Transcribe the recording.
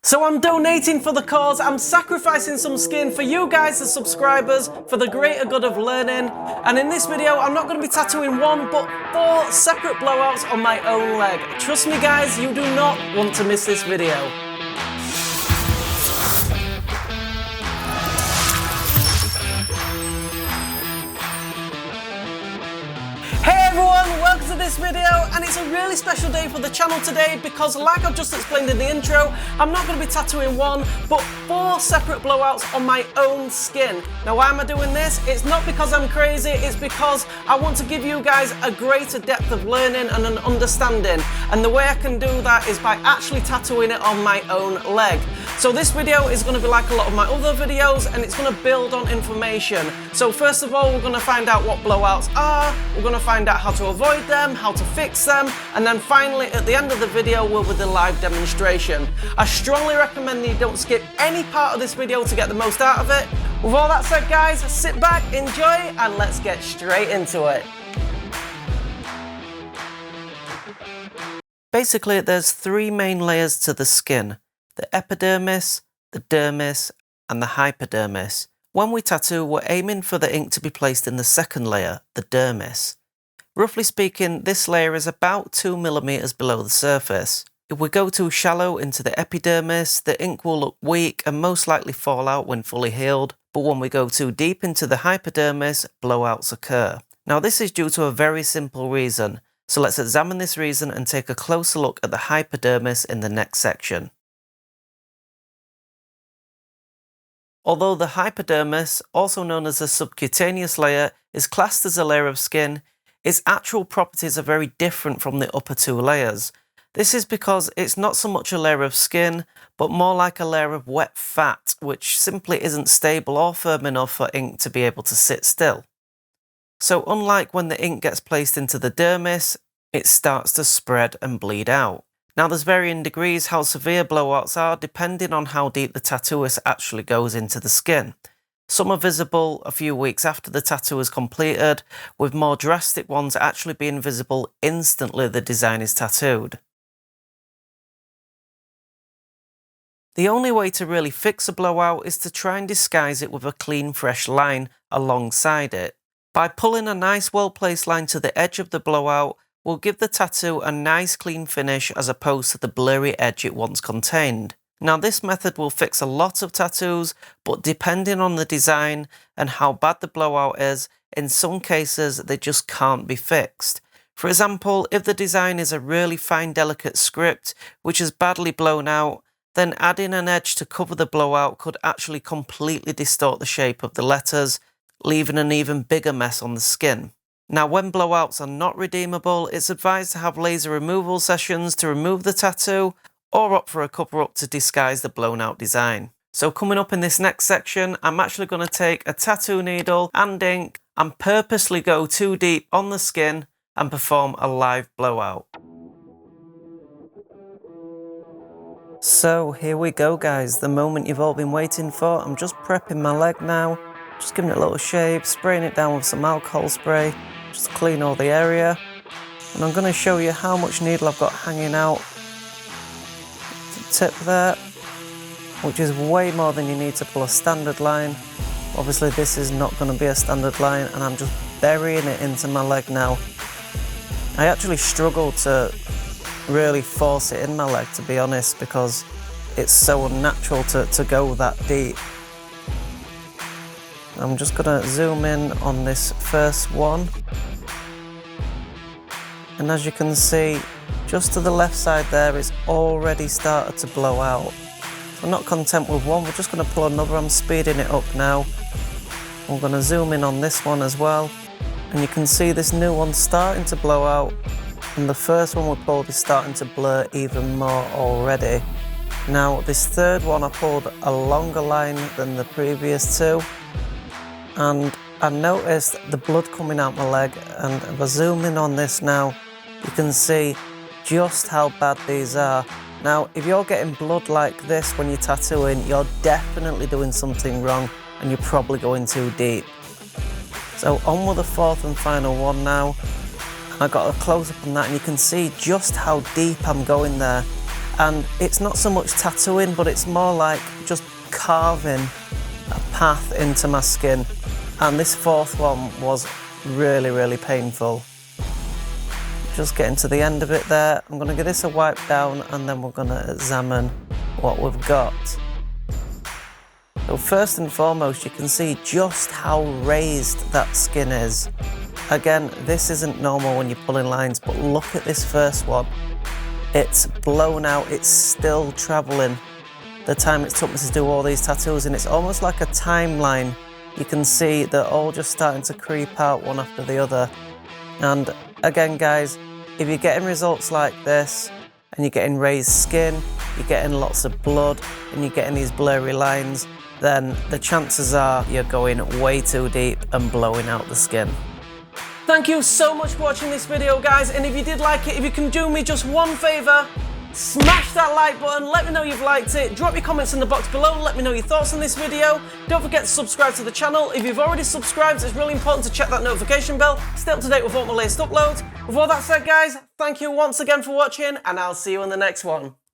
So I'm donating for the cause, I'm sacrificing some skin for you guys, the subscribers, for the greater good of learning. And in this video, I'm not going to be tattooing one, but 4 separate blowouts on my own leg. Trust me guys, you do not want to miss this video. Hey everyone, welcome to this video, and it's a really special day for the channel today because, like I've just explained in the intro, I'm not going to be tattooing one but 4 separate blowouts on my own skin. Now why am I doing this? It's not because I'm crazy, it's because I want to give you guys a greater depth of learning and an understanding, and the way I can do that is by actually tattooing it on my own leg. So this video is going to be like a lot of my other videos, and it's going to build on information. So first of all, we're going to find out what blowouts are, we're going to find out how to avoid them, how to fix them, and then finally at the end of the video we'll do the live demonstration. I strongly recommend that you don't skip any part of this video to get the most out of it. With all that said guys, sit back, enjoy, and let's get straight into it. Basically there's 3 main layers to the skin: the epidermis, the dermis, and the hypodermis. When we tattoo, we're aiming for the ink to be placed in the second layer, the dermis. Roughly speaking, this layer is about 2 mm below the surface. If we go too shallow into the epidermis, the ink will look weak and most likely fall out when fully healed, but when we go too deep into the hypodermis, blowouts occur. Now this is due to a very simple reason, so let's examine this reason and take a closer look at the hypodermis in the next section. Although the hypodermis, also known as the subcutaneous layer, is classed as a layer of skin, its actual properties are very different from the upper 2 layers. This is because it's not so much a layer of skin, but more like a layer of wet fat, which simply isn't stable or firm enough for ink to be able to sit still. So unlike when the ink gets placed into the dermis, it starts to spread and bleed out. Now there's varying degrees how severe blowouts are depending on how deep the tattooist actually goes into the skin. Some are visible a few weeks after the tattoo is completed, with more drastic ones actually being visible instantly the design is tattooed. The only way to really fix a blowout is to try and disguise it with a clean fresh line alongside it. By pulling a nice well-placed line to the edge of the blowout will give the tattoo a nice clean finish as opposed to the blurry edge it once contained. Now this method will fix a lot of tattoos, but depending on the design and how bad the blowout is, in some cases they just can't be fixed. For example, if the design is a really fine delicate script which is badly blown out, then adding an edge to cover the blowout could actually completely distort the shape of the letters, leaving an even bigger mess on the skin. Now when blowouts are not redeemable, it's advised to have laser removal sessions to remove the tattoo, or opt for a cover-up to disguise the blown out design. So coming up in this next section, I'm actually going to take a tattoo needle and ink and purposely go too deep on the skin and perform a live blowout. So here we go guys, the moment you've all been waiting for. I'm just prepping my leg now, just giving it a little shave, spraying it down with some alcohol spray, just to clean all the area. And I'm going to show you how much needle I've got hanging out. Tip there, which is way more than you need to pull a standard line. Obviously this is not going to be a standard line, and I'm just burying it into my leg now. I actually struggle to really force it in my leg, to be honest, because it's so unnatural to go that deep. I'm just going to zoom in on this first one, and as you can see, just to the left side there, it's already started to blow out. I'm not content with one, we're just going to pull another. I'm speeding it up now. I'm going to zoom in on this one as well, and you can see this new one starting to blow out, and the first one we pulled is starting to blur even more already. Now this third one, I pulled a longer line than the previous 2, and I noticed the blood coming out my leg, and if I zoom in on this now, you can see just how bad these are. Now if you're getting blood like this when you're tattooing, you're definitely doing something wrong and you're probably going too deep. So on with the 4th and final one now. I got a close up on that, and you can see just how deep I'm going there. and it's not so much tattooing, but it's more like just carving a path into my skin. And this fourth one was really, really painful. Just getting to the end of it there. I'm gonna give this a wipe down and then we're gonna examine what we've got. So first and foremost, you can see just how raised that skin is. Again, this isn't normal when you're pulling lines, but look at this first one. It's blown out, it's still traveling. The time it took me to do all these tattoos, and it's almost like a timeline. You can see they're all just starting to creep out one after the other. And again, guys, if you're getting results like this, and you're getting raised skin, you're getting lots of blood, and you're getting these blurry lines, then the chances are you're going way too deep and blowing out the skin. Thank you so much for watching this video, guys, and if you did like it, if you can do me just one favour, smash that like button, let me know you've liked it, drop your comments in the box below, let me know your thoughts on this video. Don't forget to subscribe to the channel. If you've already subscribed, it's really important to check that notification bell, stay up to date with all my latest uploads. With all that said, guys, thank you once again for watching, and I'll see you in the next one.